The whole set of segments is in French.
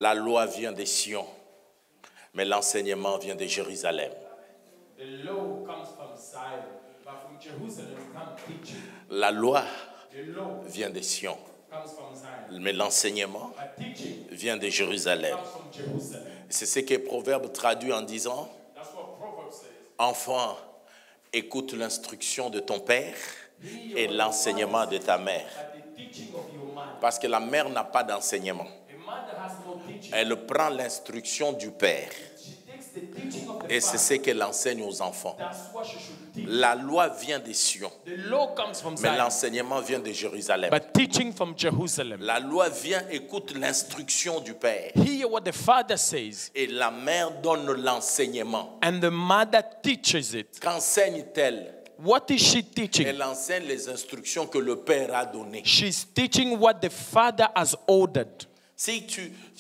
La loi vient de Sion, mais l'enseignement vient de Jérusalem. The law comes from Zion, but from Jerusalem comes teaching. La loi The law vient de Sion, comes from Zion, mais l'enseignement but teaching vient de Jérusalem. comes from Jerusalem. C'est ce que Proverbe traduit en disant, That's what Proverbs says. enfant, écoute l'instruction de ton père et l'enseignement de ta mère. But the teaching of your mother. Parce que la mère n'a pas d'enseignement. A mother has no teaching. Elle prend l'instruction du père. She takes the teaching of the Et c'est father. ce qu'elle enseigne aux enfants. That's what she should teach. La loi vient de Sion, The law comes from mais Zion, l'enseignement vient de Jérusalem. but teaching from Jerusalem. La loi vient, écoute l'instruction du père. Hear what the father says, Et la mère donne l'enseignement. and the mother teaches it. Qu'enseigne-t-elle? What is she teaching? Elle enseigne les instructions que le père a données. She's teaching what the father has ordered. Si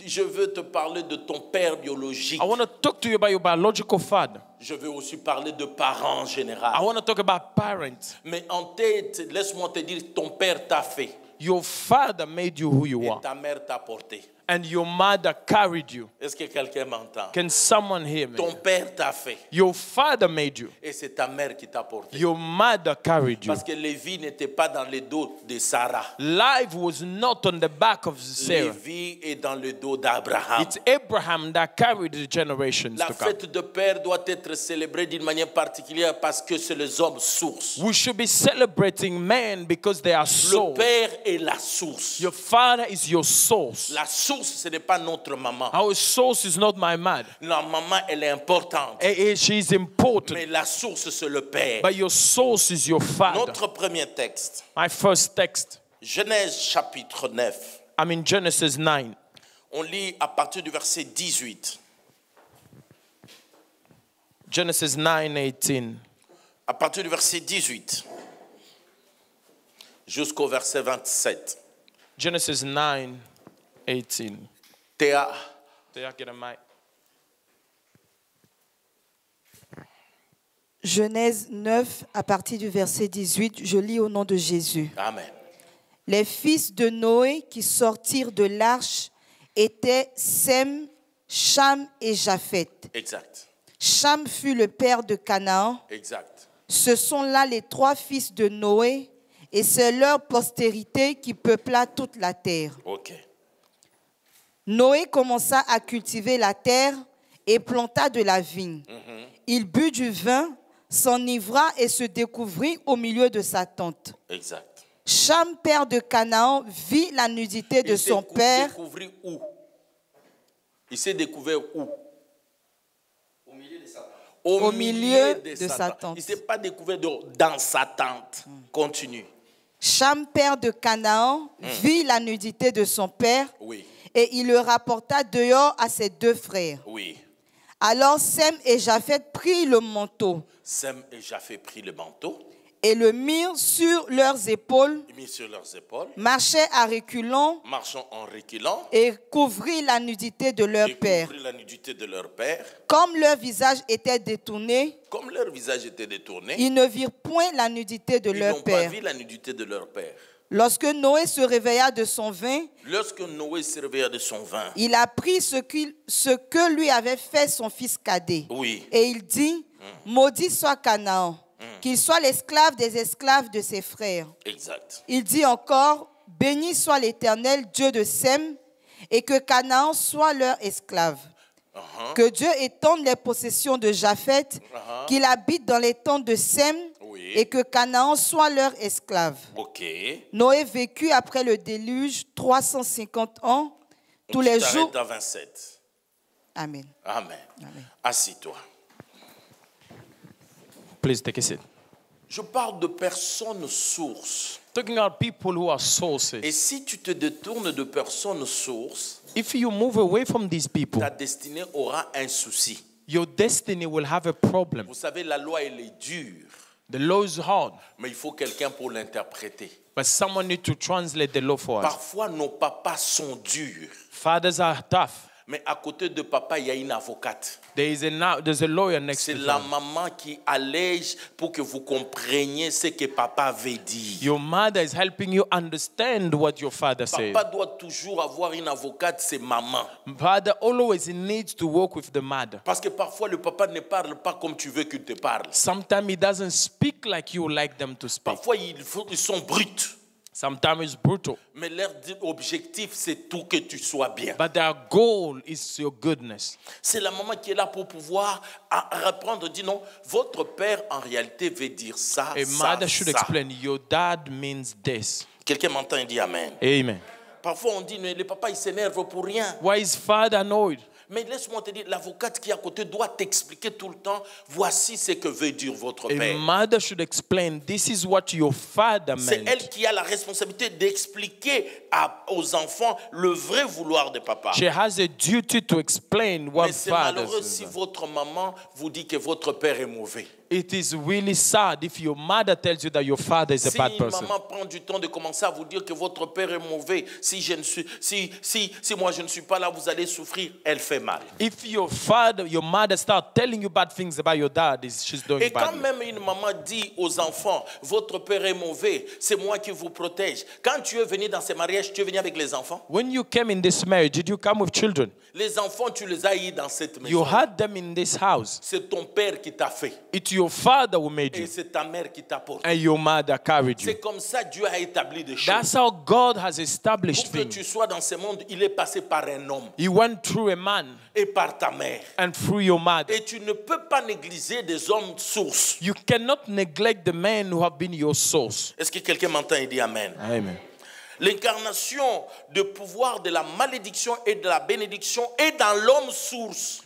je veux te parler de ton père biologique, I want to talk to you about your biological father. je veux aussi parler de parents en I général. want to talk about parents. Mais en tête, laisse-moi te dire, ton père t'a fait Your father made you who you et are, ta mère t'a porté. and your mother carried you. Est-ce que quelqu'un m'entend? Can someone hear me? Ton père t'a fait Your father made you. et c'est ta mère qui t'a porté. Your mother carried you. Parce que Lévi n'était pas dans le dos de Sarah. Life was not on the back of Sarah. Lévi est dans le dos d'Abraham. It's Abraham that carried the generations La to come. fête de père doit être célébrée d'une manière particulière parce que c'est les hommes source. We should be celebrating men because they are Le souls. père est la source. Your father is your source. La source, ce n'est pas notre maman. Our source is not my mother. La maman, elle est importante. She is important, Mais la source, c'est le père. but your source is your father. Notre premier texte, My first text, Genèse chapitre 9. I'm in Genesis 9. On lit à partir du verset 18. Genesis 9:18. À partir du verset 18 jusqu'au verset 27. Genesis 9:18. Théa, Genèse 9, à partir du verset 18, je lis au nom de Jésus. amen. Les fils de Noé qui sortirent de l'arche étaient Sem, Cham et Japheth. Exact, Cham fut le père de Canaan. exact. Ce sont là les trois fils de Noé, et c'est leur postérité qui peupla toute la terre. Ok. Noé commença à cultiver la terre et planta de la vigne. Il but du vin, s'enivra et se découvrit au milieu de sa tente. Exact. Cham, père de Canaan, vit la nudité de son père. Découvrir où? Il s'est découvert où? Au milieu de sa tente. Il ne s'est pas découvert dans sa tente. Continue. Cham, père de Canaan, vit la nudité de son père. Oui, Et il le rapporta dehors à ses deux frères. oui. Alors Sem et Japheth prirent le manteau Sem et Japheth prirent le manteau, et le mirent sur leurs épaules, mis sur leurs épaules, marchaient à reculons marchant en reculant, et couvrirent la nudité de leur père. découvrirent la nudité de leur père. Comme leur visage était détourné, Comme leur visage était détourné, ils ne virent point la nudité de ils leur n'ont pas père. vu la nudité de leur père. Lorsque Noé se réveilla de son vin, Lorsque Noé se réveilla de son vin, il apprit ce que lui avait fait son fils cadet. oui, Et il dit, maudit soit Canaan, qu'il soit l'esclave des esclaves de ses frères. exact. Il dit encore, béni soit l'Éternel, Dieu de Sem, et que Canaan soit leur esclave. Que Dieu étende les possessions de Japheth, qu'il habite dans les tentes de Sem, Oui. et que Canaan soit leur esclave. Ok. Noé vécut après le déluge 350 ans, tous les jours. À 27. Amen. Amen. Amen. Assis-toi. Please take a seat. Je parle de personnes sources. Talking about people who are sources. Et si tu te détournes de personnes sources, If you move away from these people, ta destinée aura un souci. your destiny will have a problem. Vous savez, la loi, elle est dure, The law is hard, mais il faut quelqu'un pour l'interpréter. but someone needs to translate the law for us. Parfois, nos papas sont durs, Fathers are tough, Mais à côté de papa, il y a une avocate. There's a lawyer next C'est to la them. maman qui allège pour que vous compreniez ce que papa veut dire. Your mother is helping you understand what your father says. Papa doit toujours avoir une avocate, c'est maman. Father always needs to work with the mother. Parce que parfois, le papa ne parle pas comme tu veux qu'il te parle. Sometimes he doesn't speak like you like them to speak. Parfois, ils sont bruts. Sometimes it's brutal. Mais leur objectif, c'est tout que tu sois bien. But their goal is your goodness. C'est la maman qui est là pour pouvoir répondre, dit non, votre père en réalité veut dire ça, A ça, mother should ça. explain, your dad means this. Quelqu'un m'entend et dit amen. Amen. Parfois on dit, mais le papa il s'énerve pour rien. Why is father annoyed? Mais laisse-moi te dire, l'avocate qui est à côté doit t'expliquer tout le temps, voici ce que veut dire votre A père. mother should explain, this is what your father C'est meant. elle qui a la responsabilité d'expliquer aux enfants le vrai vouloir de papa. She has a duty to explain what Mais c'est father malheureux si says. votre maman vous dit que votre père est mauvais. It is really sad if your mother tells you that your father is a Si bad person. maman prend du temps de commencer à vous dire que votre père est mauvais, si moi je ne suis pas là, vous allez souffrir, elle fait mal. If your mother start telling you bad things about your dad, she's doing Et quand badly. même une maman dit aux enfants, votre père est mauvais, c'est moi qui vous protège. Quand tu es venu dans ce mariage, tu es venu avec les enfants. When you came in this marriage, did you come with children? Les enfants, tu les as eu dans cette You maison. had them in this house. C'est ton père qui t'a fait. It's your father who made Et you, c'est ta mère qui t'a porté. and your mother carried you. C'est comme ça Dieu a établi des choses. That's how God has established Pour que things. tu sois dans ce monde, il est passé par un homme He went through a man et par ta mère. and through your mother. Et tu ne peux pas négliger des hommes sources. You cannot neglect the men who have been your source. Est-ce que quelqu'un m'entend et dit amen? Amen. L'incarnation de pouvoir de la malédiction et de la bénédiction est dans l'homme source.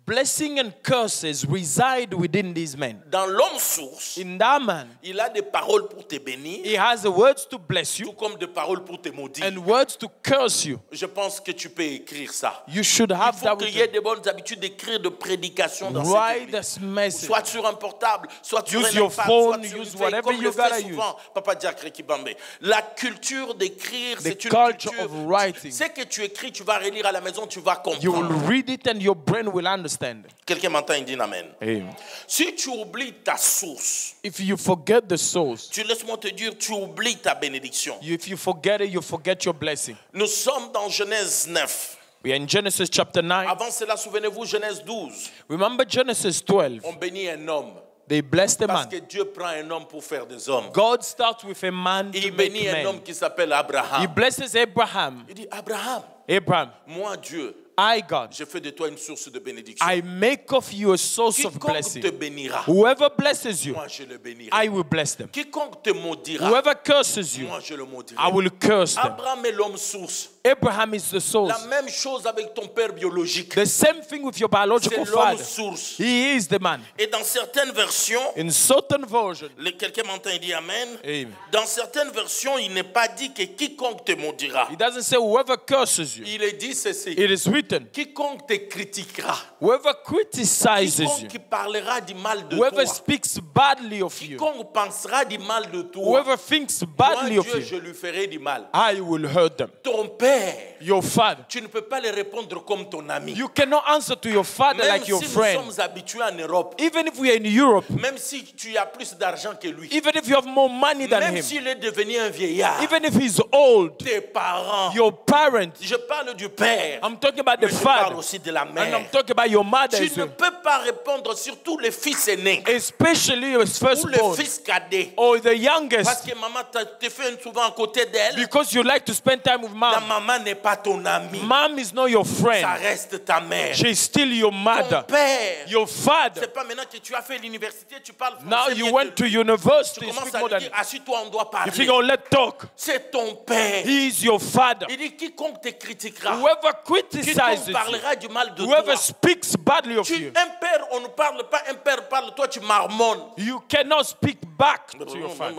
Blessing and curses reside within these men. Dans l'homme source, In that man, il a des paroles pour te bénir, he has the words to bless tout you comme des paroles pour te maudire. and words to curse you. Je pense que tu peux écrire ça. You should Il have faut that qu'il with y ait you. des bonnes habitudes d'écrire de prédication dans cette Write église. this message. Soit sur un portable, soit sur Use un your iPad, phone, soit sur use une whatever comme you le gotta fait souvent Papa Diacre Kibambe. La culture d'écrire, c'est une culture culture. of writing. Ce que tu écris, tu vas relire à la maison, tu vas You will comprendre. read it and your brain will understand. Quelqu'un m'entend, il dit amen. Amen. Si tu oublies ta source, If you forget the source, tu laisse-moi te dire, tu oublies ta bénédiction. if you forget it, you forget your blessing. Nous sommes dans Genèse 9. We are in Genesis chapter 9. Avant cela, souvenez-vous, Genèse 12. Remember Genesis 12. On bénit un homme. They blessed a Parce man. que Dieu prend un homme pour faire des hommes. God starts with a man to Il make bénit un homme men. qui s'appelle He Abraham. blesses Abraham. Il dit, Abraham, Abraham, moi Dieu, I, God, je fais de toi une source de bénédiction. I make of you a source of Quiconque blessing. te bénira, Whoever blesses you, moi je le bénirai. I will bless them. Quiconque te maudira, Whoever curses you, moi je le maudirai. I will curse them. Abraham est l'homme source. Abraham is the La source. même chose avec ton père biologique. The same thing with your C'est biological l'homme father. source. He is the man. Et dans certaines versions, In certain version, quelqu'un m'entend et dit Amen. Amen. Dans certaines versions, il n'est pas dit que quiconque te maudira. He doesn't say whoever curses you. Il est dit ceci. It is written, Quiconque te critiquera. whoever criticizes you, Quiconque parlera du mal de whoever toi. speaks badly of you, Quiconque pensera du mal de toi. whoever thinks Moi, badly of Dieu, you, je lui ferai du mal. I will hurt them. Ton père, Your father. tu ne peux pas le répondre comme ton ami. You cannot answer to your father Même like your si nous friend. sommes habitués en Europe, Even if we are in Europe, même si tu as plus d'argent que lui, even if you have more money than même him, s'il est devenu un vieillard, even if he's old, tes parents, your parents, je parle du père, I'm talking about mais the je parle father, aussi de la and mère. I'm talking about your mother Tu as ne well, peux pas répondre sur tous les fils aînés especially your ou le firstborn fils cadet. or the Parce youngest, que maman te fait souvent à côté d'elle. because you like to spend time with Ta mom. maman n'est pas ton ami. Mom is not your Ça friend. reste ta mère. She's still your Ton mother. père. Your father. C'est pas maintenant que tu as fait l'université, tu parles Now français. you bien went que to lui. university, Tu you commences speak à more lui than. dire, assis-toi, on doit You parler. think, oh, let's talk. C'est ton père. He is your father. Il dit, quiconque te critiquera, Whoever criticizes quiconque you, parlera du mal de whoever toi. speaks badly of Tu, you, un père, on ne parle pas, un père parle, toi tu marmonnes. you cannot speak back to your father.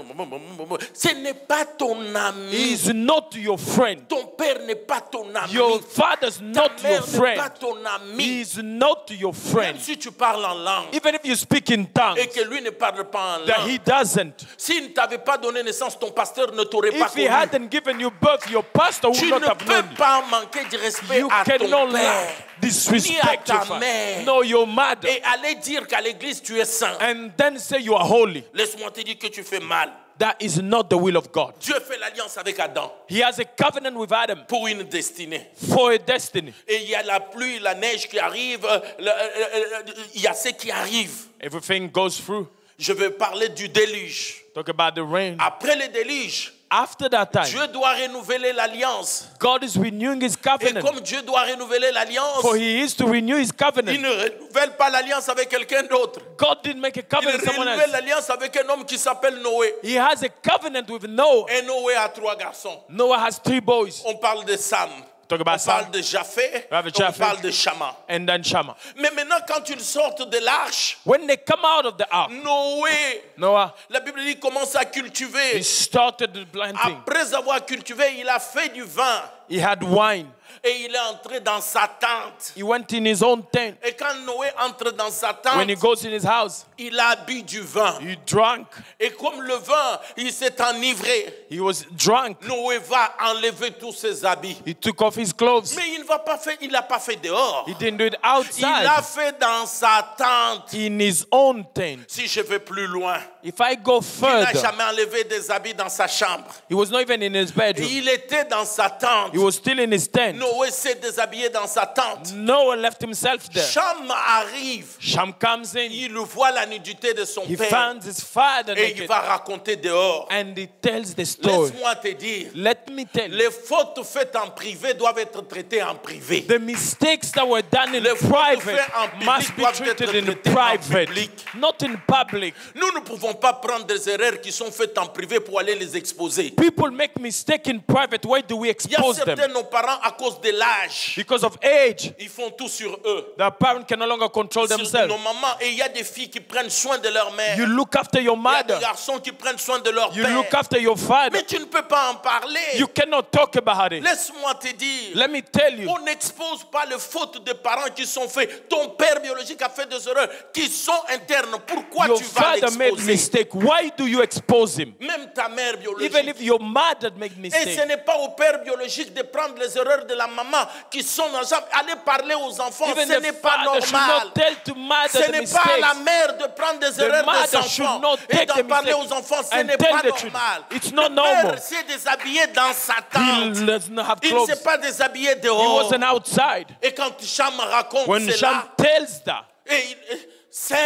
Ce n'est pas ton He ami. is not your friend. Ton père père n'est pas ton ami. Your father's Ta not your mère n'est pas friend. ton ami. He is not your Même friend. si tu parles en langue Even if you speak in tongues, et que lui ne parle pas en that langue. he doesn't. S'il ne t'avait pas donné naissance, ton pasteur ne t'aurait pas If he connu. hadn't given you birth, your pastor would Tu not ne have known peux you. pas manquer de respect You à ton cannot père. disrespect ta your father. mère. No, your mother. Et aller dire qu'à l'église tu es saint. And then say you are holy. Laisse-moi te dire que tu fais mal. That is not the will of God. Dieu fait l'alliance avec Adam He has a covenant with Adam pour une destinée. for a destiny. Et il y a la pluie, la neige qui arrive, il y a ce qui arrive. Everything goes through. Je vais parler du déluge. Talk about the rain. Après le déluge, After that time, Dieu doit renouveler l'alliance. God is renewing his Et covenant. comme Dieu doit renouveler l'alliance, For he is to renew his il covenant. ne renouvelle pas l'alliance avec quelqu'un d'autre. God didn't make a Il covenant with someone renouvelle else. l'alliance avec un homme qui s'appelle Noé. He has a covenant with Noah. Et Noé a 3 garçons. Noah has 3 boys. On parle de Sam. Talk On about parle Sam de Japheth. We have On Japheth. parle de Chama. and then Shammah. Mais maintenant, quand ils sortent de l'arche, When they come out of the ark, Noé, Noah, la Bible dit, commence à he cultiver. started the planting. Après avoir cultivé, il a fait du vin. He had wine. Et il est entré dans sa tente. He went in his own tent. Et quand Noé entre dans sa When he tente, goes in his house, il a bu du vin. he drank. Et comme le vin, il s'est enivré. He was drunk. Noé va enlever tous ses habits. He took off his clothes. Mais il l'a pas fait dehors. He didn't do it Il l'a outside. fait dans sa tente. In his own tent. Si je vais plus loin, If I go il n'a further, jamais enlevé des habits dans sa chambre. he was not even in his Et bedroom. il était dans sa tente. He was still in his tent. Noé s'est déshabillé dans sa tente. Noah left himself there. Cham arrive. Shem comes in. Il voit la nudité de son He père. finds his father Et il naked. va raconter dehors. And he tells the story. Laisse-moi te dire, Let me tell you. les fautes faites en privé doivent être traitées en privé. The mistakes that were done in Les fautes private faites en public must be doivent être treated in traitées en private, public. not in public. Nous ne pouvons pas prendre des erreurs qui sont faites en privé pour aller les exposer. People make mistakes in private. Why do we Il y a expose them? certains nos parents, à cause de l'âge, Because of age, ils font tout sur eux. the parent can no longer control Sur themselves. nos mamans. Et il y a des filles qui prennent soin de leur mère. You look after your Il y a des mother. garçons qui prennent soin de leur You père. look after your father. Mais tu ne peux pas en parler. You cannot talk about it. Laisse-moi te dire. Let me tell you. On n'expose pas les fautes des parents qui sont faites. Ton père biologique a fait des erreurs qui sont internes. Pourquoi Your tu vas father made l'exposer? mistake. Why do you expose him? Même ta mère biologique. Even if your mother made Et ce mistake. n'est pas au père biologique de prendre les erreurs de la maman qui sont dans la... Aller parler aux enfants, Even ce the n'est pas father should normal. not tell to mother Ce the n'est pas à la mistakes. mère de prendre des The erreurs des mother enfants should not et take d'en the parler mistake aux enfants. Ce and n'est tell pas the truth. normal. It's not Le normal. père s'est déshabillé dans sa tente. He does not have Il ne clothes. s'est pas déshabillé He dehors. wasn't outside. Et quand Cham raconte When Shem cela, tells that, et Sem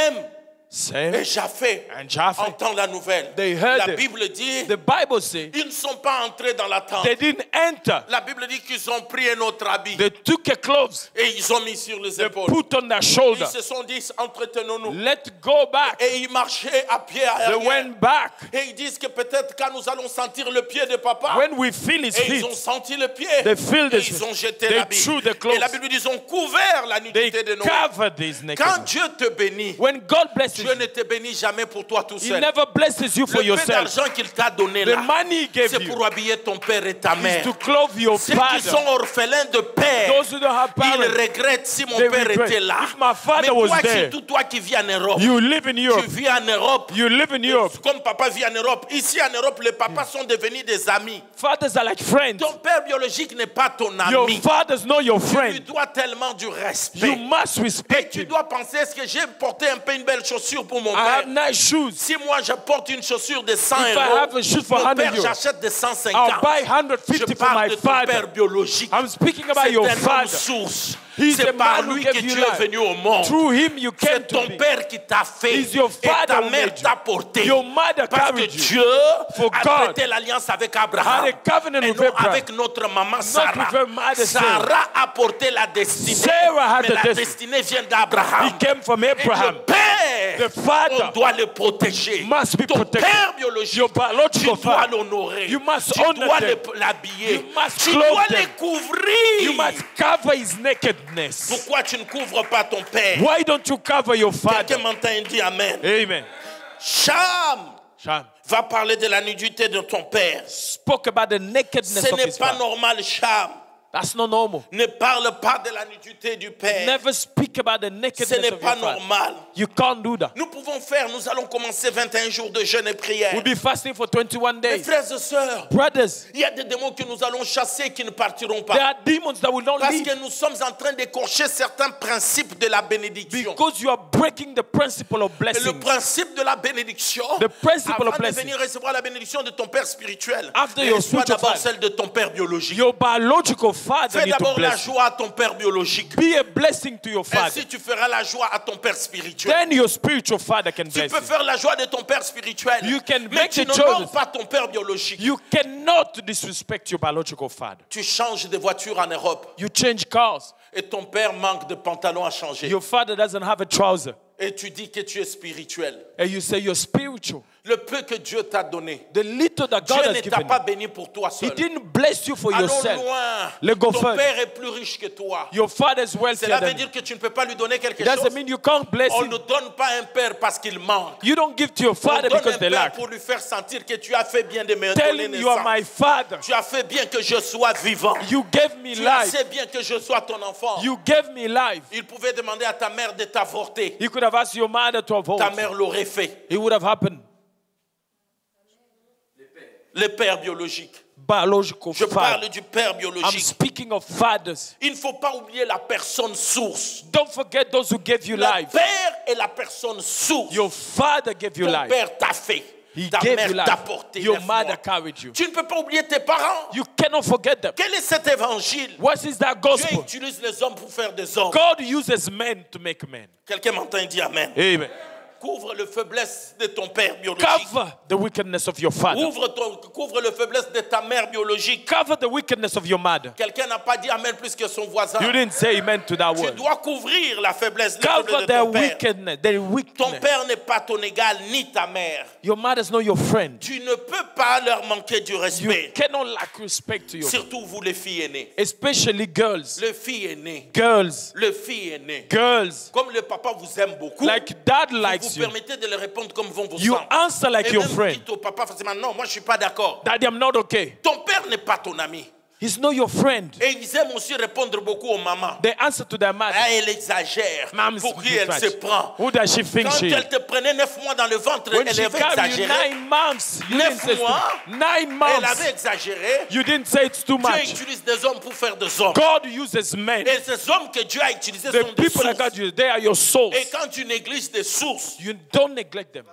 et Sam Japheth and Japheth, entendent la nouvelle. they heard La it. Bible dit, The Bible says ils ne sont pas entrés dans la tente. they didn't enter. La Bible dit qu'ils ont pris un autre habit They took a clothes, et ils ont mis sur les they épaules. put on their shoulder. Ils se sont dit, entretenons-nous. Let's go back. Et ils marchaient à pied They arrière. went back. Et ils disent que peut-être quand nous allons sentir le pied de papa, When we feel his et ils ont feet, senti le pied, they feel et the ils ont jeté they l'habit. threw the clothes. Et la Bible dit, ils ont couvert la they nudité de Noé. covered his Quand nakedness. Dieu te bénit, When God blesses Dieu you, ne te bénit jamais pour toi tout He seul. never blesses you for Le peu yourself. d'argent qu'il t'a donné The là, money He gave c'est you pour habiller ton père et ta is mère. to clothe your Ceux qui father. sont orphelins de père, Those who don't have ils parents, regrettent si mon they père regret. était là. If my father Mais was toi, there, surtout toi qui vis en Europe, you live in tu Europe. vis en Europe. You live in Europe. Comme papa vit en Europe. Ici en Europe, les papas sont devenus des amis. Fathers are like friends. Ton père biologique n'est pas ton Your ami. father's not your Tu lui friend. dois tellement du You respect. must Et respect tu him. dois penser, est-ce que j'ai porté un peu une belle chaussure pour mon I père? have nice shoes. Si moi je porte une chaussure de 100 If I euros, have a shoe for mon 100 père euros, j'achète de I'll 150. buy Je 150 for parle my de ton père father. biologique. I'm speaking about C'est your un homme father. source. He's C'est the par man who lui gave que you tu es life. venu au monde. Through him you came C'est to ton be. père qui t'a fait. He's your Et father ta who mère made you. t'a porté. Your mother Parce que carried you. Dieu For a God traité l'alliance avec Abraham. had a covenant Et with non Abraham. avec notre maman with Sarah. her mother Sarah a porté la destinée. Sarah had Mais the la destiny. destinée vient d'Abraham. He came from Et Abraham. le père, The father on doit le protéger. must be Ton protected. père biologique, Your tu biological dois father. l'honorer. You must Tu honor dois them. l'habiller. You must Tu clothe dois them. les couvrir. You must cover his nakedness. Pourquoi tu ne couvres pas ton père? Why don't you cover your father? Quelqu'un m'entend et dit Amen. Amen. Cham Sham va parler de la nudité de ton père. spoke about the nakedness Ce of n'est his pas father. normal, Cham, That's not normal. Ne parle pas de la nudité du Père. Never speak about the Ce nakedness n'est of pas your father. normal. You can't do that. Nous allons commencer 21 jours de jeûne et prière. We'll be fasting for 21 Mes days. frères et sœurs, Brothers, il y a des démons que nous allons chasser qui ne partiront there pas. are demons that will not Parce leave que nous sommes en train d'écorcher certains principes de la bénédiction. because you are breaking the principle of Et le blessing. principe de la bénédiction, The principle avant of de blessing. venir recevoir la bénédiction de ton père spirituel, After your reçois spiritual d'abord father. celle de ton père biologique. Your biological father Fais needs to d'abord la bless you. joie à ton père biologique. Be a blessing to your father. Ainsi tu feras la joie à ton père spirituel. Then your spiritual father can Tu bless peux you. faire la joie de ton père spirituel, You can mais make tu the ne choice. nommes pas ton père biologique. You cannot disrespect your biological father. Tu changes de voiture en Europe You change cars. et ton père manque de pantalon à changer. Your father doesn't have a trouser. Et tu dis que tu es spirituel. And you say you're spiritual. Le peu que Dieu t'a donné, The little that Dieu God ne has t'a given pas you. béni pour toi He seul. didn't bless you for Allons yourself. loin. Let's go Ton further. père est plus riche que toi. Your father is wealthier Cela veut than you. dire que tu ne peux pas lui donner quelque It doesn't chose. mean you can't bless On him. ne donne pas un père parce qu'il manque. You don't give to your On father donne because un they père lack. pour lui faire sentir que tu as fait bien de me Tell donner him you are naissance. my father. Tu as fait bien que je sois vivant. You gave me Tu as life. fait bien que je sois ton enfant. You gave me life. Il pouvait demander à ta mère de t'avorter. You could have asked your mother to Ta avoid. mère l'aurait fait. It would have happened. Le père biologique. Biological Je father. parle du père I'm biologique. speaking of fathers. Il ne faut pas oublier la personne source. Don't forget those who gave you Le life. père est la personne source. Your father gave you Ton life. père t'a fait. He Ta gave mère you t'a life. porté. Your 9 mother mois. carried you. Tu ne peux pas oublier tes parents. You cannot forget them. Quel est cet évangile? What is that Dieu gospel? utilise les hommes pour faire des hommes. God uses men to make men. Quelqu'un m'entend et dit Amen. Amen. Couvre le faiblesse de ton père biologique. Cover the wickedness of your father. Couvre le faiblesse de ta mère biologique. Cover the wickedness of your mother. Quelqu'un n'a pas dit Amen plus que son voisin. You didn't say amen to that Tu word. dois couvrir la faiblesse de Cover their ton père. wickedness. Their Ton weakness. père n'est pas ton égal ni ta mère. Your mother's not your friend. Tu ne peux pas leur manquer du You respect. cannot lack respect to your Surtout vous les filles aînées. especially girls. Le fille aîné. Girls. Le fille aîné. Girls. Comme le papa vous aime beaucoup, Like dad vous likes you. permettez de le répondre comme vont vos You sens. answer like Et your même vous friend. dites au papa facilement, non, moi je suis pas d'accord. Daddy, I'm not okay. Ton père n'est pas ton ami. He's not your friend. Et ils aiment aussi répondre beaucoup aux mamans. They answer to their mother. Ah, elle exagère. Mom's Pour qui elle too se much. prend? Who does she think Quand she elle is? te prenait 9 mois dans le ventre, When elle she avait carried you exagéré. 9 months, you 9 didn't say it's mois, too, 9 Elle months. avait exagéré. You didn't say it's too Dieu much. utilise des hommes pour faire des hommes. God uses men. Et ces hommes que Dieu a utilisés The sont des people that sources. God uses, they are your souls. Et quand tu négliges des sources, You don't neglect them.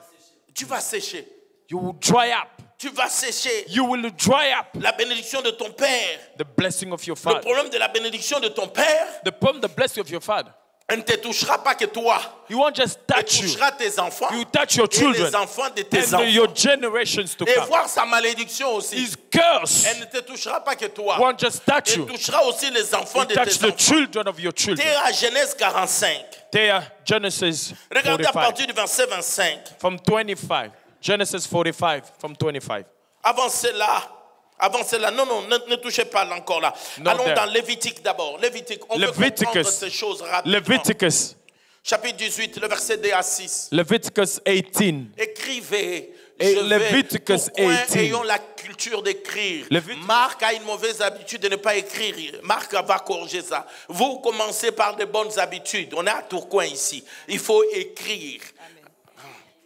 tu vas sécher. You will dry up. Tu vas sécher. You will dry up. La bénédiction de ton père. The blessing of your Le father. problème de la bénédiction de ton père, The problem, the blessing of your father. elle ne te touchera pas que toi. He won't just Elle touch you. touchera tes enfants You touch your et children les enfants de tes and enfants. your generations to Et come. voir sa malédiction aussi. His curse Elle ne te touchera pas que toi. won't just touch Elle you. touchera aussi les enfants It de touch tes the enfants. children of your children. T'es à Genèse 45. They are Genesis Regardez à 45. partir du verset 25. From 25. Genesis 45 from 25. Avant cela, non, ne touchez pas là encore là. Not Allons there. dans Lévitique d'abord. Lévitique, on veut comprendre Leviticus. ces choses rapidement. Leviticus. Chapitre 18, le verset 2 à 6. Leviticus 18. Écrivez. Et Je vais, Leviticus pourquoi 18. ayons la culture d'écrire. Leviticus- Marc a une mauvaise habitude de ne pas écrire. Marc va corriger ça. Vous commencez par de bonnes habitudes. On est à Tourcoing ici. Il faut écrire.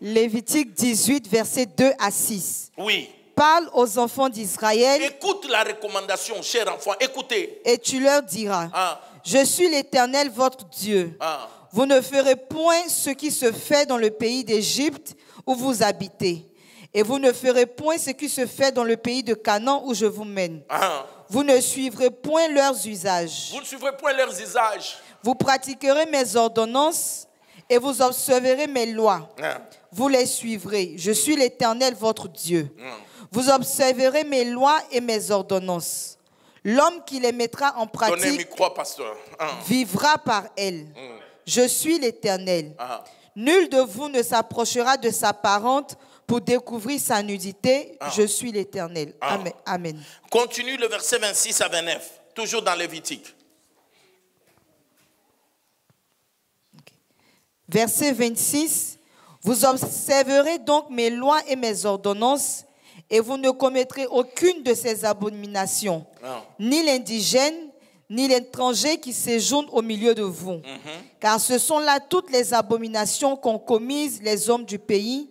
Lévitique 18, versets 2 à 6. Oui. Parle aux enfants d'Israël Écoute la recommandation, cher enfant. Écoutez. et tu leur diras, Ah. je suis l'Éternel votre Dieu. Ah. Vous ne ferez point ce qui se fait dans le pays d'Égypte où vous habitez. Et vous ne ferez point ce qui se fait dans le pays de Canaan où je vous mène. Ah. Vous ne suivrez point leurs usages. Vous ne suivrez point leurs usages. Vous pratiquerez mes ordonnances et vous observerez mes lois. Ah. Vous les suivrez. Je suis l'Éternel, votre Dieu. Vous observerez mes lois et mes ordonnances. L'homme qui les mettra en Donnez le pratique micro, pasteur. Ah. vivra par elles. Je suis l'Éternel. Ah. Nul de vous ne s'approchera de sa parente pour découvrir sa nudité. Je suis l'Éternel. Ah. Amen. Amen. Continue le verset 26 à 29. Toujours dans Lévitique. Verset 26. Vous observerez donc mes lois et mes ordonnances, et vous ne commettrez aucune de ces abominations, Ah. ni l'indigène, ni l'étranger qui séjourne au milieu de vous. Car ce sont là toutes les abominations qu'ont commises les hommes du pays,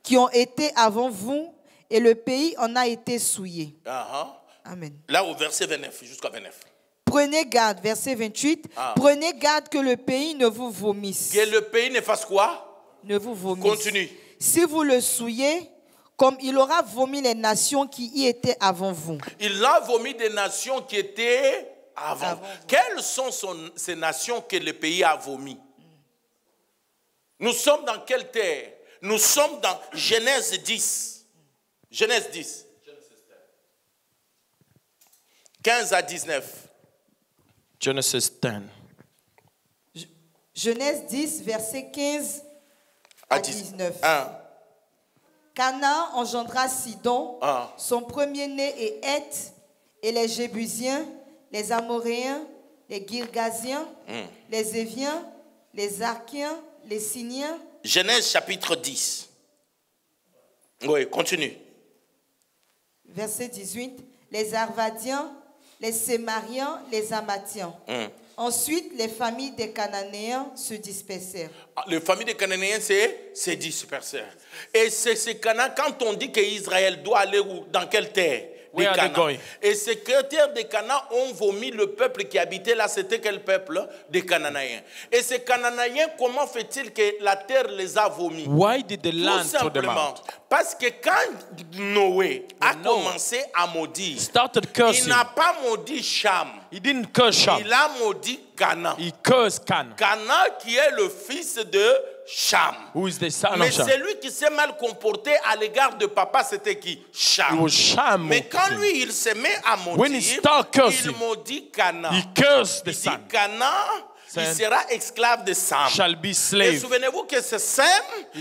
qui ont été avant vous, et le pays en a été souillé. Amen. Là au verset 29, jusqu'à 29. Prenez garde, verset 28. Prenez garde que le pays ne vous vomisse. Que le pays ne fasse quoi? Ne vous vomisse. Continue. Si vous le souillez, comme il aura vomi les nations qui y étaient avant vous. Il a vomi des nations qui étaient avant vous. Quelles sont ces nations que le pays a vomi? Nous sommes dans quelle terre? Nous sommes dans Genèse 10. Genèse 10. 15 à 19. Genesis 10. Genèse 10, verset 15 à 19. 1. Canaan engendra Sidon, son premier-né, et Heth, et les Jébusiens, les Amoréens, les Girgasiens, les Éviens, les Arkiens, les Siniens. Genèse chapitre 10. Oui, continue. Verset 18. Les Arvadiens, les Sémariens, les Amathiens. Ensuite, les familles des Cananéens se dispersèrent. Les familles des Cananéens se dispersèrent. Et c'est Canaan, quand on dit qu'Israël doit aller où? Dans quelle terre? Where are they going? Et ces secrétaires de Canaan ont vomi le peuple qui habitait là. C'était quel peuple? Des Cananéens. Et ces Cananéens, comment fait-il que la terre les a vomis? Why did the Tout land throw them simplement out? parce que quand Noé a commencé à maudire, Started il cursing. n'a pas maudit Cham, He didn't curse Shem. il a maudit Canaan. He cursed Canaan, Canaan qui est le fils de Cham. who is the son Mais of Shem. celui qui s'est mal comporté à l'égard de papa, c'était qui? It Cham. was Shem. Mais who quand cursed him. lui, il se met à When he maudire, start cursing, il maudit Canaan. He cursed the Il dit son. Canaan, il sera esclave de Sam. Shall be Et slave. souvenez-vous que c'est Sem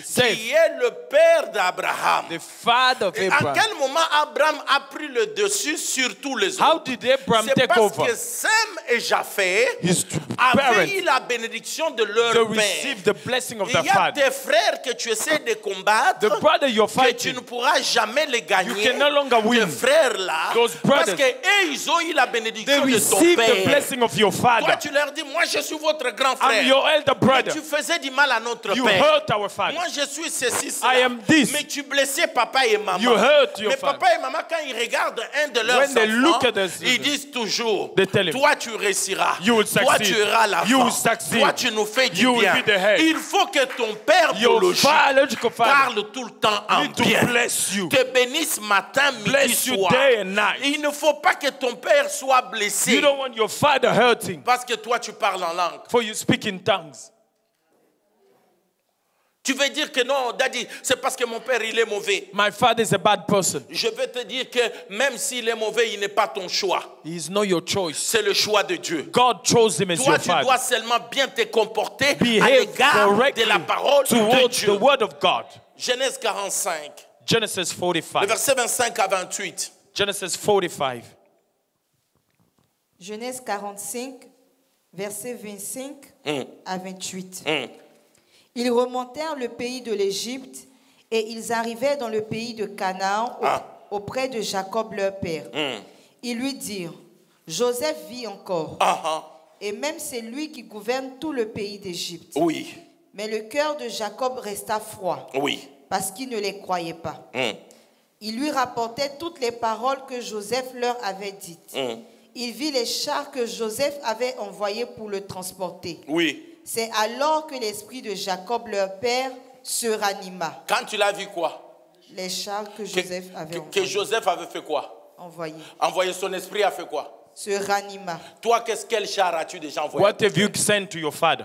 Sem. qui est le père d'Abraham. The father of Et à Abraham. quel moment Abraham a pris le dessus sur tous les How autres? did Abraham C'est take parce over? que Sem et Japheth His avaient parents, eu la bénédiction de they leur père. received the blessing of Il their y a father. des frères que tu essaies de combattre, The brother you're que tu fighting, ne pourras jamais les gagner. you can no longer Ces win. frères-là, Those parce brothers, que ils ont eu la They bénédiction de ton received the père. blessing of your Toi, father. tu leur dis, moi je suis votre grand frère. I'm your elder Mais brother. tu faisais du mal à notre You père. hurt our father. Moi, je suis ceci, I cela. am this. Mais tu blessais papa et maman. You hurt your Mais father. papa et maman, quand ils regardent un de leurs When they look enfants, at their ils children, disent toujours, they tell him, toi tu réussiras. You will Toi succeed. tu auras la You will fin. succeed. Toi tu nous fais du You will bien. be the head. Il faut que ton père Your biologique biological father parle tout le temps en need to bien. bless you. Te bénisse matin, midi, Bless you soir. day and night. Il ne faut pas que ton père soit blessé. You don't want your father hurting, Parce que toi tu parles en langue. for you speak in tongues. Tu veux dire que non, Daddy, c'est parce que mon père il est mauvais. My father is a bad person. Je vais te dire que même s'il est mauvais, il n'est pas ton choix. He is not your choice. C'est le choix de Dieu. God chose him as Toi, your tu dois father. seulement bien te comporter à Behave l'égard de correctly la parole de towards Dieu. the word of God. Genèse 45, Genesis le 45. verset 25 à 28. Genesis 45. Genèse 45, verset 25 à 28. Ils remontèrent le pays de l'Égypte et ils arrivèrent dans le pays de Canaan auprès de Jacob leur père. Ils lui dirent, Joseph vit encore, et même c'est lui qui gouverne tout le pays d'Égypte. Oui, Mais le cœur de Jacob resta froid, oui. parce qu'il ne les croyait pas. Il lui rapportait toutes les paroles que Joseph leur avait dites. Il vit les chars que Joseph avait envoyés pour le transporter. Oui. C'est alors que l'esprit de Jacob, leur père, se ranima. Quand tu l'as vu quoi? Les chars que Joseph avait Que Joseph avait fait quoi? envoyés. Envoyé son esprit a fait quoi? Se ranima. Toi, quel char as-tu déjà envoyé? What have you sent to your father?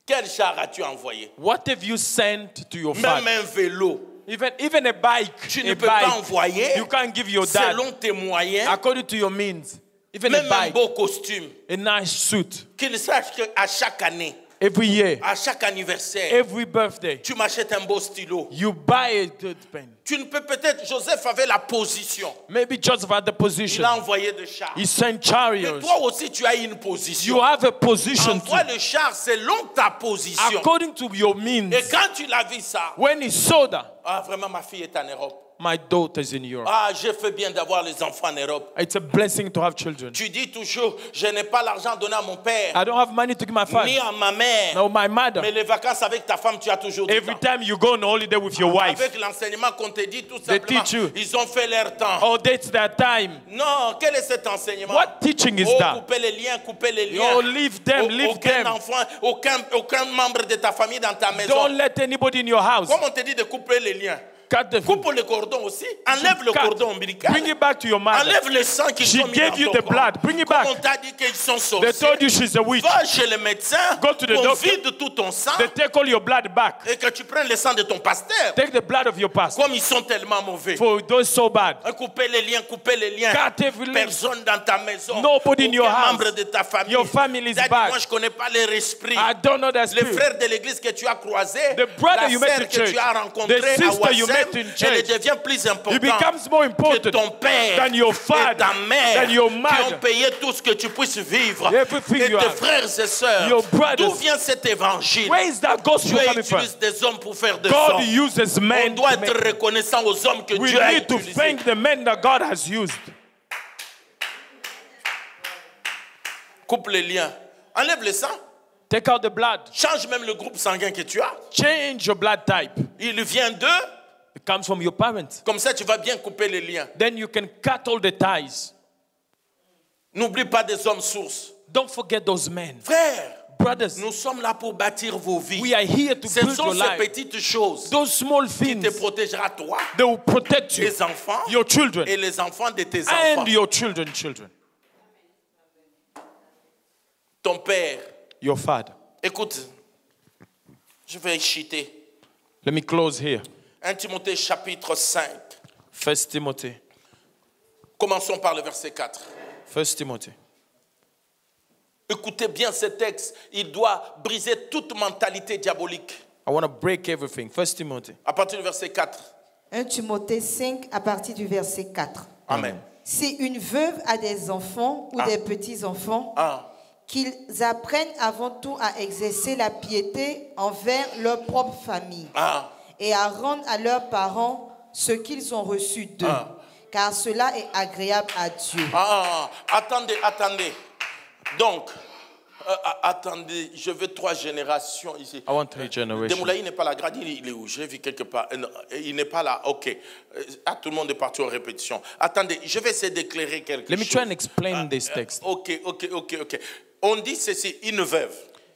Quel char as-tu envoyé? What have you sent to your Même father? un vélo. Even a bike. Tu ne A peux pas bike. envoyer You can't give your dad selon tes moyens. according to your means. Even Même a un bike, beau costume. a nice suit. Qu'il sache qu'à chaque année, Every year, à chaque anniversaire, every birthday, tu m'achètes un beau stylo. you buy a good pen. Tu ne peux peut-être, Joseph avait la position. Maybe Joseph had the Il position. a envoyé des chars. He sent Mais chariots. toi aussi, tu as une position. You have a position Envoie too, le char selon ta position. according to your means. Et quand tu l'as vu ça, When he saw that, ah vraiment ma fille est en Europe. My daughter's in Europe. Ah, j'ai fait bien d'avoir les enfants en Europe. It's a blessing to have children. Tu dis toujours, je n'ai pas l'argent à donner à mon père, I don't have money to give my ni father. à ma mère. No, my mother. Mais les vacances avec ta femme, tu as toujours du Every temps. time you go on holiday with your wife, Avec l'enseignement qu'on te dit, tout They simplement, teach you. ils ont fait leur temps. oh, that's their time. Non, quel est cet enseignement? What teaching is Oh, that? couper les liens, couper les liens. Oh, leave them, leave aucun them. enfant, aucun membre de ta famille dans ta maison. Don't let anybody in your house. Comme on te dit de couper les liens, Cut the coupe le cordon aussi. Enlève le cut. cordon ombilical. Bring it back to your mother. Enlève le sang qu'ils She ont mis gave dans you ton the corps. blood. Bring it Comme back. on t'a dit qu'ils sont They sorciers. told you she's a witch. Va chez le médecin, Go to the on doctor. vide tout ton sang They take all your blood back. et que tu prennes le sang de ton pasteur. Take the blood of your pastor. Comme ils sont tellement mauvais. For those so bad. Couper les liens, couper les liens. Cut every link. Personne dans ta maison. Nobody in your aucun house. membre de ta famille. Your family is T'as dit, bad. moi, je ne connais pas leur esprit. I don't know that Les spirit. frères de l'église que tu as croisés, The brother la you met sœur in que church, tu as rencontrée the à sister you Ouassem, met in elle church, devient plus importante It becomes more que important ton père than your et father, ta mère than your qui mother. ont payé tout ce que tu puisses vivre. Everything Et you tes have. frères et sœurs, Your brothers. d'où vient cet évangile? Where is that gospel Dieu coming from? utilise des hommes pour faire des God hommes. uses On men. doit to être make- reconnaissant aux hommes que We Dieu a need to utilisés. thank the men that God has used. Coupe les liens. Enlève le sang. Take out the blood. Change même le groupe sanguin que tu as. Change your blood type. Il vient d'eux. It comes from your parents. Comme ça, tu vas bien couper les liens. Then you can cut all the ties. N'oublie pas des hommes sources. Don't forget those men. Frères, Brothers, nous sommes là pour bâtir vos vies. we are here to Ce build sont your ces life. petites choses Those small qui te things, protégeront toi, they will protect you, tes enfants your children, et les enfants de tes enfants. and your children's children. Ton père, Your father. écoute, je vais chuter. Let me close here. 1 Timothée chapitre 5. 1 Timothy. Commençons par le verset 4. 1 Timothy. Écoutez bien ce texte. Il doit briser toute mentalité diabolique. I want to break everything. 1 Timothy. À partir du verset 4. 1 Timothée 5 à partir du verset 4. Amen. Si une veuve a des enfants ou des petits-enfants, qu'ils apprennent avant tout à exercer la piété envers leur propre famille et à rendre à leurs parents ce qu'ils ont reçu d'eux, car cela est agréable à Dieu. Attendez. Donc, attendez, je veux 3 générations ici. I want 3 generations. Demoulaï n'est pas là. Grady, il est où? J'ai vu quelque part. Non, il n'est pas là. Ok. Tout le monde est parti en répétition. Attendez, je vais essayer d'éclairer quelque Let me chose. try and explain this text. Ok. On dit ceci, une veuve.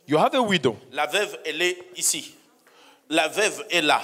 You have a widow. La veuve, elle est ici. La veuve est là.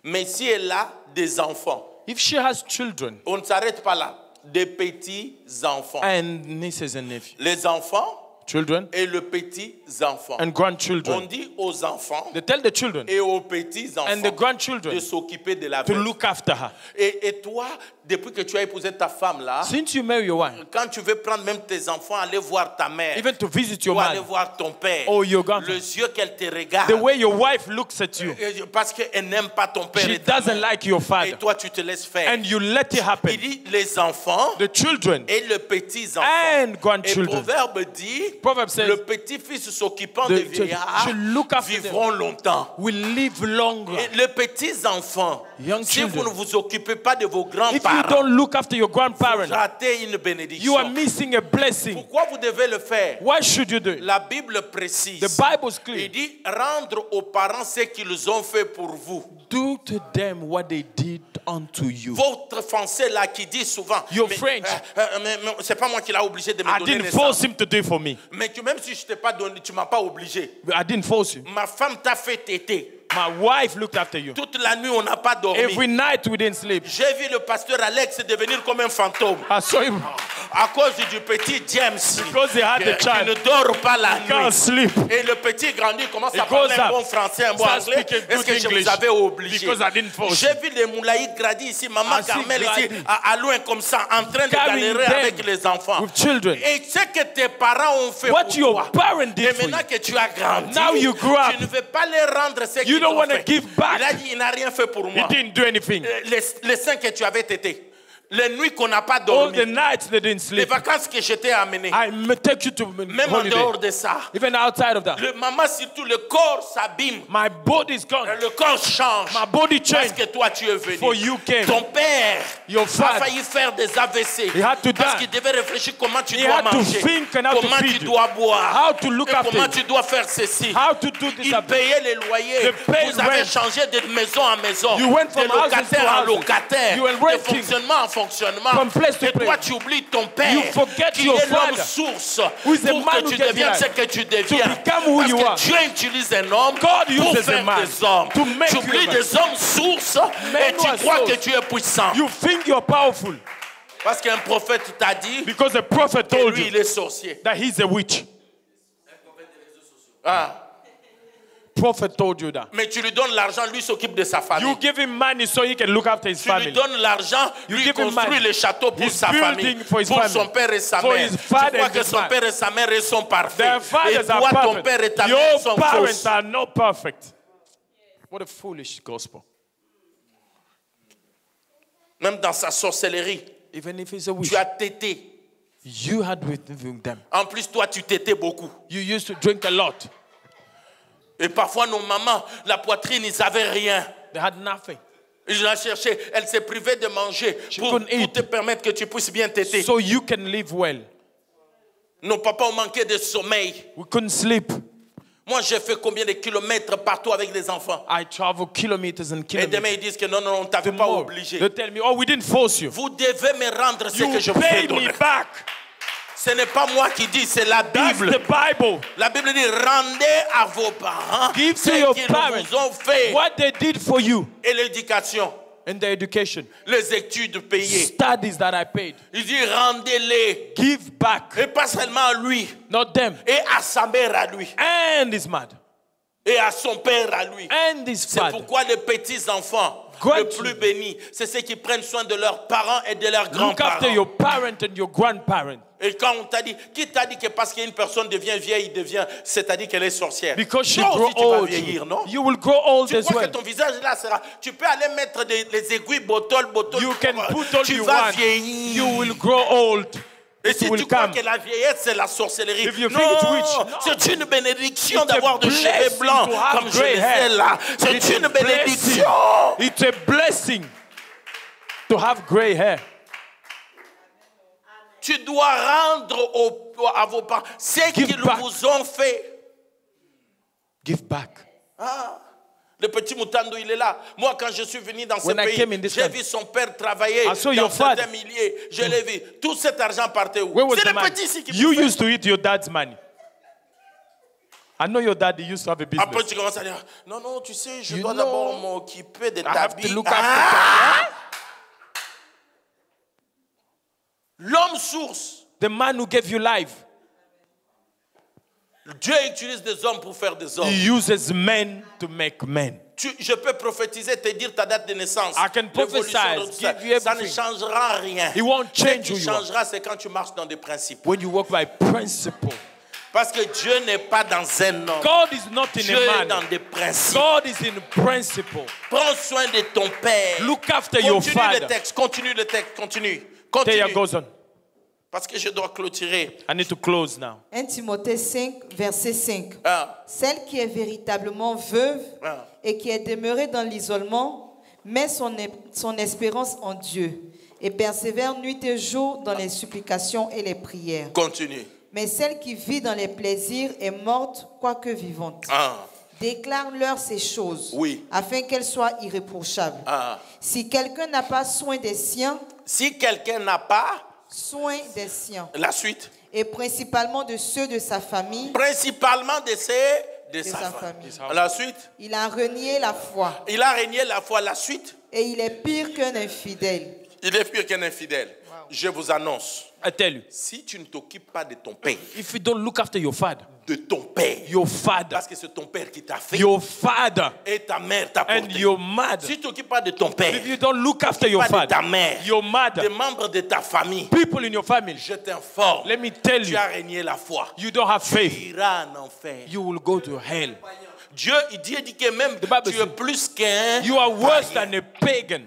Mais si elle a des enfants, If she has children on ne s'arrête pas là. Des petits-enfants. and nieces and nephews, Les enfants children et le petits-enfants. and On grandchildren, dit aux enfants they tell the children et aux and the petits-enfants grandchildren de s'occuper de la to veuve. look after her. Et toi, depuis que tu as épousé ta femme là, Since you marry your wife, quand tu veux prendre même tes enfants, aller voir ta mère, even to visit your ou aller mother, voir ton père, or your grandfather, les yeux qu'elle te regarde, the way your wife looks at you, parce qu'elle n'aime pas ton père she et ta doesn't mère, like your et father, toi tu te laisses faire. and you let it happen. Il dit les enfants The children et les petits-enfants. and Et grandchildren. Proverbe dit, Proverb says, le petit-fils s'occupant the des children vieillards should look after them. vivront longtemps. will live longer. Et les petits-enfants, Young si vous children, ne vous occupez pas de vos If you grands-parents, don't look after your vous grandparents, ratez une you are bénédiction. missing a blessing. Pourquoi vous devez le faire? Why should you do it? La Bible précise. The Bible is Il clear. dit rendre aux parents ce qu'ils ont fait pour vous. Do to them what they did unto you. Votre français là qui dit souvent, Your mais, French. mais c'est pas moi qui l'a obligé de me I donner didn't naissance. force him to do it for me. Mais même si je t'ai pas donné, tu m'as pas obligé. I didn't force you. Ma femme t'a fait téter. My wife looked after you. Toute la nuit on n'a pas dormi. Every night we didn't sleep. J'ai vu le pasteur Alex devenir comme un fantôme I saw him à cause du petit James because he had a qui child. ne dort pas la Can't nuit. sleep Et le petit grandit commence He à parler goes un up, bon français, un bon starts anglais. speaking Est-ce good que je English vous avais obligé? because I didn't force J'ai you. vu les Moulaïd Grady ici, maman I see Carmel ici, Grady. à loin comme ça, en train de Carrying galérer them avec les enfants. with children. Et ce que tes parents ont fait What pour your toi. parents Et did for you. maintenant que tu as grandi, Now you grew up. tu ne veux pas les rendre ce You qu'ils don't ont want to fait. give back. Il a dit, il n'a rien fait pour He moi. didn't do anything. Les seins que tu avais tétés. Les nuits qu'on n'a pas All dormi. the nights they didn't Les sleep. vacances que j'étais amené. I take you to Même en dehors holiday. de ça. Even outside of that. Le maman, surtout, le corps s'abîme. My body is gone. Le corps change. My body Parce changed. que toi, tu es venu. For you came. Ton père Your a father. failli faire des AVC. He had to Parce die. qu'il devait réfléchir comment tu He dois had to manger. think and how to Comment tu feed you. dois boire. How to look et after comment you. tu dois faire ceci. How to do this. Il payait les loyers. They paid Vous avez rent. changé de maison en maison. You went from de houses to locataire en houses. locataire. You were De renting. fonctionnement en fonctionnement. From place to et toi, place. tu oublies ton père. You forget qui your est l'homme father. source. Who is the Pour man que who tu gave deviennes you ce life. que tu deviens. become who Parce you que are. Dieu utilise un homme God pour uses faire a man des hommes. to make Tu you oublies a man. des hommes sources Men et who tu are crois source. que tu es puissant. You think you're powerful Parce qu'un prophète t'a dit because the prophet que told lui, you il est sorcier. that he's a witch. Ah. Prophet told you that. Mais tu lui donnes l'argent, lui s'occupe de sa famille. You give him money so he can look after his Tu lui family. donnes l'argent, You lui give him construit money. les châteaux pour He's sa building famille, for his pour family. son père et sa For mère. his Tu father crois and que his son mother. père et sa mère ils sont parfaits. Their Et fathers are toi, ton perfect. père et ta mère Your sont parents fausses. are not perfect. What a foolish gospel. Même dans sa sorcellerie, Even if he's a witch, tu as tété. you had with them. En plus, toi, tu tétais beaucoup. You used to drink a lot. Et parfois, nos mamans, la poitrine, ils n'avaient rien. They had nothing. Je la cherchais. Elle s'est privée de manger pour couldn't eat. te permettre que tu puisses bien téter. So you can live well. Nos papas ont manqué de sommeil. We couldn't sleep. Moi, j'ai fait combien de kilomètres partout avec des enfants. I travel kilometers and Et demain, kilometers. ils disent que non, non, on ne t'avait pas More. obligé. They tell me, oh, we didn't force you. Vous devez me rendre ce You que je vous ai pay donné. me back. Ce n'est pas moi qui dis, c'est la That's Bible. the Bible. La Bible dit, rendez à vos parents Give to ce your qu'ils parents vous ont fait. what they did for you Et l'éducation, and their education. les études payées. Studies that I paid. Il dit, rendez-les. Give back. Et pas seulement à lui, Not them. et à sa mère à lui, And his mother. et à son père à lui. And his C'est father. pourquoi les petits-enfants, Grandchildren. les plus bénis, c'est ceux qui prennent soin de leurs parents et de leurs Look after grands-parents. your parent and your grandparent. Et quand on t'a dit, qui t'a dit que parce qu'une personne devient vieille, c'est-à-dire qu'elle est sorcière? Because she Toi grow aussi, tu vas old. vieillir, non? You will grow old Tu as crois well. que ton visage là sera... Tu peux aller mettre les aiguilles, botol. You can put all Tu you vas want. vieillir. You will grow old. Et It si will tu crois come. que la vieillesse, c'est la sorcellerie, If you non, think it's witch, no. c'est une bénédiction It's a d'avoir de cheveux blessing blancs to have comme je gray les ai hair. là. C'est It's a une bénédiction. blessing. It's a blessing to have gray hair. Tu dois rendre à vos parents ce Give qu'ils back. vous ont fait. Give back. Ah, le petit Mutando, il est là. Moi, quand je suis venu dans ce When I pays, came in this j'ai country, vu son père travailler I saw dans your father. certains milliers. Je l'ai vu. Tout cet argent partait où? Where was C'est the le money? petit ici qui You me fait. used to eat your dad's money. I know your daddy used to have a Après, business. tu commences à dire, non, non, tu sais, je You dois know, d'abord m'occuper de I ta have to vie. look Ah! after L'homme source. the man who gave you life. Dieu utilise des hommes pour faire des hommes. He uses men to make men. Je peux prophétiser, te dire ta date de naissance. I can l'évolution prophesy, de tout ça. give you Ça ne everything. changera rien. He won't Ce change qui who you are. changera, c'est quand tu marches dans des principes. When you walk by principle. Parce que Dieu n'est pas dans un homme. God is not in Dieu a est dans man. des principes. God is in principle. Prends soin de ton père. Look after your Continue le father. texte, continue le texte, continue. There Continue. goes on. Parce que je dois clôturer. I need to close now. 1 Timothée 5, verset 5. Ah, Celle qui est véritablement veuve ah. et qui est demeurée dans l'isolement met son espérance en Dieu et persévère nuit et jour dans les supplications et les prières. Continue. Mais celle qui vit dans les plaisirs est morte, quoique vivante. Ah, Déclare-leur ces choses, Oui. afin qu'elles soient irréprochables. ah. Si quelqu'un n'a pas soin des siens, Si quelqu'un n'a pas soin des siens, la suite, et principalement de ceux de sa famille, principalement de sa sa famille. famille. La suite, il a renié la foi il a régné la foi. La suite, et il est pire qu'un infidèle. il est pire qu'un infidèle. Je vous annonce, I tell you, si tu ne t'occupes pas de ton père, if you don't look after your father, parce father, que c'est ton père qui t'a fait, your father, et ta mère t'a and porté. your mother, Si tu t'occupes pas de ton père, if you don't look after your pas de ta father, mère, your des mother, membres de ta famille, people in your family, je t'informe, let me tell tu you, as régné la foi. you don't have Tu faith, iras en enfer. you will go to hell. Dieu dit que même Bible tu es says, plus qu'un You are worse païen. than a pagan.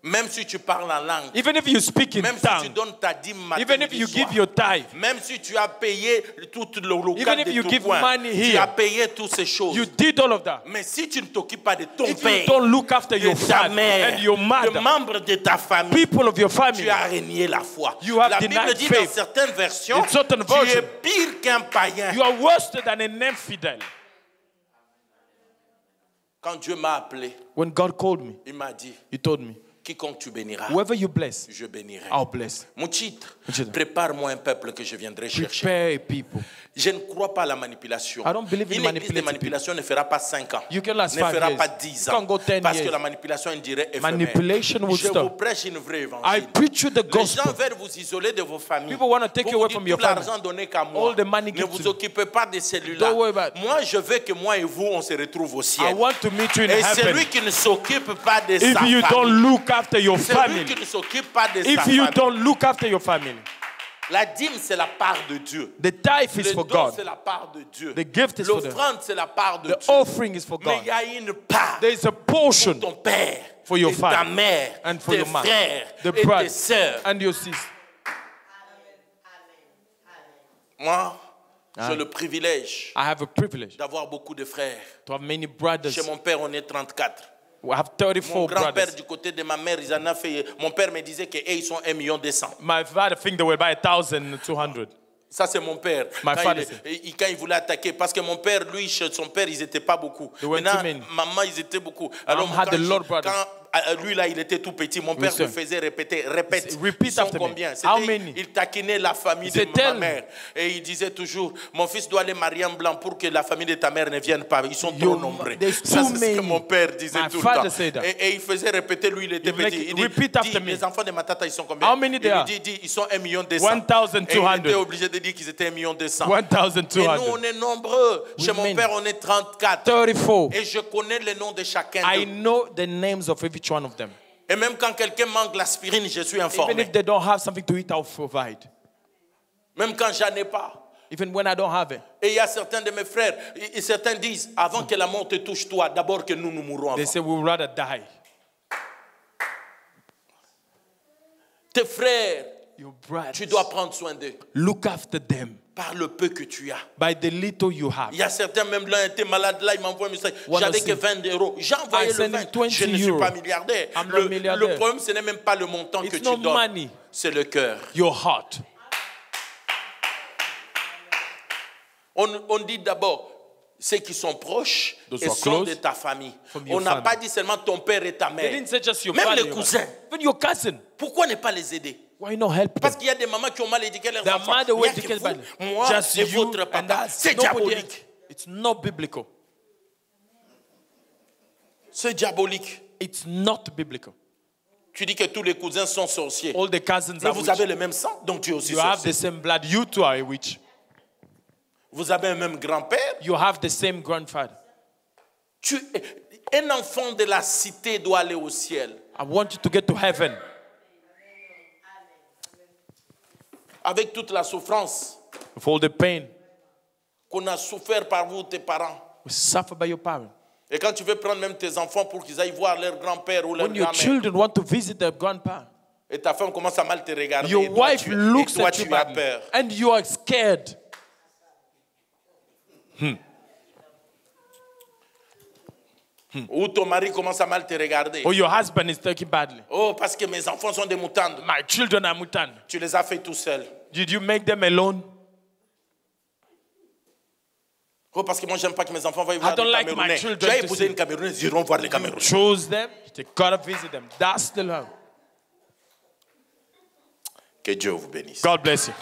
Même si tu parles en langue. Even if you speak in Même si tu tongue. donnes ta dîme matin, Even if midi, you soir. give your tithe. Même si tu as payé tout le local Even if de you tout give point. money Tu here. as payé toutes ces choses. You did all of that. Mais si tu ne t'occupes pas de ton If père, you don't look after your de ta father mère, and your de mother, membres de ta famille, people of your family, tu as renié la foi. You have La Bible denied dit faith. dans certaines versions, In certain tu es versions, pire qu'un païen. you are worse than an infidel. Quand Dieu m'a appelé, When God called me, il m'a dit, He told me, quiconque tu béniras, whoever you bless, je bénirai. I'll bless. Mon titre, Mon titre. prépare-moi un peuple que je viendrai chercher. Prepare a people. Je ne crois pas à la manipulation. I don't believe in Une église de manipulating manipulation ne fera pas 5 ans. You can last Ne 5 fera years. pas 10 You can ans. go 10 Parce que years. la manipulation, on dirait éphémère. Manipulation will Je stop. vous prêche une vraie I évangile. preach you the Les gens gospel. veulent vous isoler de vos familles. People want to take Pour you vous away dire, from your tout l'argent family. donné qu'à moi. All the money Ne given vous to me. occupez pas de celui-là. Don't worry about it. Moi, je veux que moi et vous, on se retrouve au I ciel. want to meet you in Et heaven. celui qui ne s'occupe pas de If sa you don't famille, look after your celui family, qui ne s'occupe pas de sa if you famille, don't look after your family, la dîme, c'est la part de Dieu. the tithe is Le for don, God. c'est la part de Dieu. The gift is for them. L'offrande, c'est la part de The Dieu. offering is for Mais God. il y a une part There is a pour portion ton père, for your et ta father, mère, and for tes your mother, frères the et tes brother, sœurs. and your sister. Moi, j'ai le privilège I have a privilege d'avoir beaucoup de frères. to have many brothers. Chez mon père, on est 34. We have Mon 34 grand-père brothers. du côté de ma mère, ils en ont fait. Mon père me disait qu'ils sont 1,2 million. My father think they were by 1,200. Ça, c'est mon père. My Quand father quand il voulait attaquer, parce que mon père, lui, chez son père, ils n'étaient pas beaucoup. There were Maintenant, too many. maman, ils étaient beaucoup. Alors, had a lot of brothers. lui, là, il était tout petit. Mon père sir. me faisait répéter, répète. Repeat Ils sont after me. combien? How C'était- many? Il taquinait la famille de said, ma "Tell me." mère. Et il disait toujours, mon fils doit aller marier en blanc pour que la famille de ta mère ne vienne pas. Ils sont trop Your- nombreux. there's Ça, too c'est ce que many. mon père disait My tout le father temps. said that. Et il faisait répéter, lui, il était You make petit. it- Il dit, repeat after me. les enfants de ma tata, ils sont combien? How many Il they lui are? dit, ils sont 1,2 million. 1,200. Et il était obligé de dire qu'ils étaient 1,2 million. Et 1,200. nous, on est nombreux. Chez mon many. père, on est 34. 34. Et je connais le nom de chacun I d'eux. know the names of each one of them. Et même quand quelqu'un manque l'aspirine, je suis Even informé. if they don't have something to eat, I'll provide. Même quand j'en ai pas. Even when I don't have it. Et il y a certains de mes frères, et certains disent, avant que la mort te touche toi, d'abord que nous mourrons They avant. say we'd rather die. Tes frères, Your brothers, tu dois prendre soin d'eux. look after them Par le peu que tu as. by the little you have. Il y a certains, même l'un était malade, là, il m'envoie un message. Wanna J'avais que see. 20 euros. J'ai envoyé I le send him 20. 20 Je ne suis euros. pas milliardaire. I'm not milliardaire. Le problème, ce n'est même pas le montant It's que tu not donnes. money. C'est le cœur. Your heart. On dit d'abord ceux qui sont proches Those et who are sont close de ta famille. from your On n'a family. pas dit seulement ton père et ta They mère. didn't say just your Même father, les your cousins. mother. Even your cousin. Pourquoi ne pas les aider? Why not help them? Parce qu'il y a des mamans qui ont mal éduqué leurs The enfants. mother Il y will a que educate vous, badly. moi Just et you votre and papa. us. C'est Nobody diabolique. else. It's not biblical. C'est diabolique. It's not biblical. Tu dis que tous les cousins sont sorciers. All the cousins Mais are vous witch. avez le même sang, donc tu es aussi You have sorcier. the same blood. You too are a witch. Vous avez un même grand-père. You have the same grandfather. Un enfant de la cité doit aller au ciel. I want you to get to heaven. Avec toute la souffrance With all the pain qu'on a souffert par vous, tes parents. we suffer by your parents. Et quand tu veux prendre même tes enfants pour qu'ils aillent voir leur grand-père ou leur When your grand-mère, children want to visit their grandpa, et ta femme commence à mal te regarder, your et toi, wife tu, looks et toi, at tu you as badly, peur. and you are scared. Ou ton mari commence à mal te regarder. Or your husband is taking badly. Oh, parce que mes enfants sont des moutardes. My children are mutant. Tu les as fait tout seul. Did you make them alone? Oh, parce que moi, j'aime pas que mes enfants veuillent voir don't des like my Camerounais. children Tu as to épousé see. une Camerounaise, ils iront voir les Camerounais. Chose them. They gotta visit them. That's the love. Que Dieu vous bénisse. God bless you.